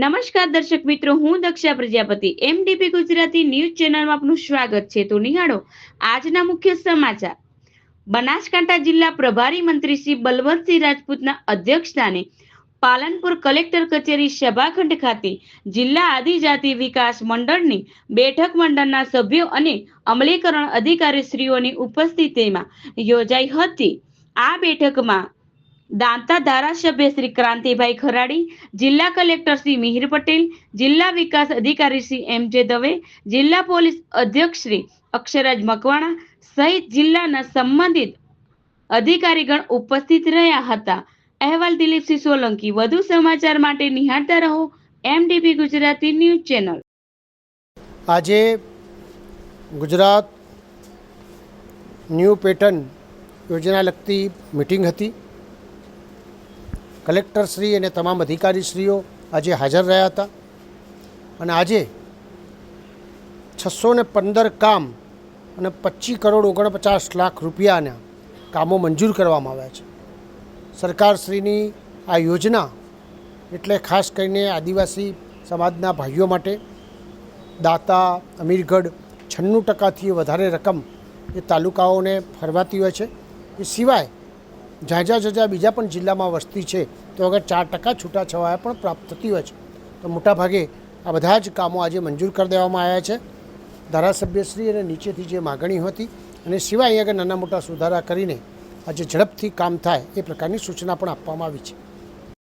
નમસ્કાર દર્શક મિત્રો, હું દક્ષા પ્રજાપતિ એમડીપી ગુજરાતી ન્યૂઝ ચેનલમાં આપનું સ્વાગત છે. તો નિહાળો આજના મુખ્ય સમાચાર. બનાસકાંઠા જિલ્લા પ્રભારી મંત્રી શ્રી બલવંતસિંહ રાજપૂતના અધ્યક્ષસ્થાને પાલનપુર કલેક્ટર કચેરી સભાખંડ ખાતે જિલ્લા આદિજાતિ વિકાસ મંડળની બેઠક મંડળના સભ્યો અને અમલીકરણ અધિકારીશ્રીઓની ઉપસ્થિતિમાં યોજાઈ હતી. આ બેઠકમાં દાંતા ધારાસભ્ય શ્રી ક્રાંતિભાઈ ખરાડી, જિલ્લા કલેક્ટર શ્રી મિહિર પટેલ, જિલ્લા વિકાસ અધિકારી શ્રી એમ.જે. દવે, જિલ્લા પોલીસ અધ્યક્ષ શ્રી અક્ષરાજ મકવાણા સહિત જિલ્લાના સંબંધિત અધિકારીગણ ઉપસ્થિત રહ્યા હતા. અહેવાલ દિલીપસિંહ સોલંકી. વધુ સમાચાર માટે નિહાળતા રહો એમડીપી ગુજરાતી ન્યૂઝ ચેનલ. આજે ગુજરાત ન્યૂ પેટર્ન યોજના લગતી મિટિંગ હતી. કલેક્ટરશ્રી અને તમામ અધિકારીશ્રીઓ આજે હાજર રહ્યા હતા અને આજે 615 કામ અને 25 કરોડ 49 લાખ રૂપિયાના કામો મંજૂર કરવામાં આવ્યા છે. સરકારશ્રીની આ યોજના એટલે ખાસ કરીને આદિવાસી સમાજના ભાઈઓ માટે દાતા, અમીરગઢ 96%થી વધારે રકમ એ તાલુકાઓને ફરવાતી હોય છે. એ સિવાય જ્યાં બીજા પણ જિલ્લામાં વસ્તી છે તો અગર 4% છૂટાછવાયા પણ પ્રાપ્ત થતી હોય છે. તો મોટાભાગે આ બધા જ કામો આજે મંજૂર કરી દેવામાં આવ્યા છે ધારાસભ્યશ્રી અને નીચેથી જે માગણી હતી, અને સિવાય અહીં આગળ નાના મોટા સુધારા કરીને આજે ઝડપથી કામ થાય એ પ્રકારની સૂચના પણ આપવામાં આવી છે.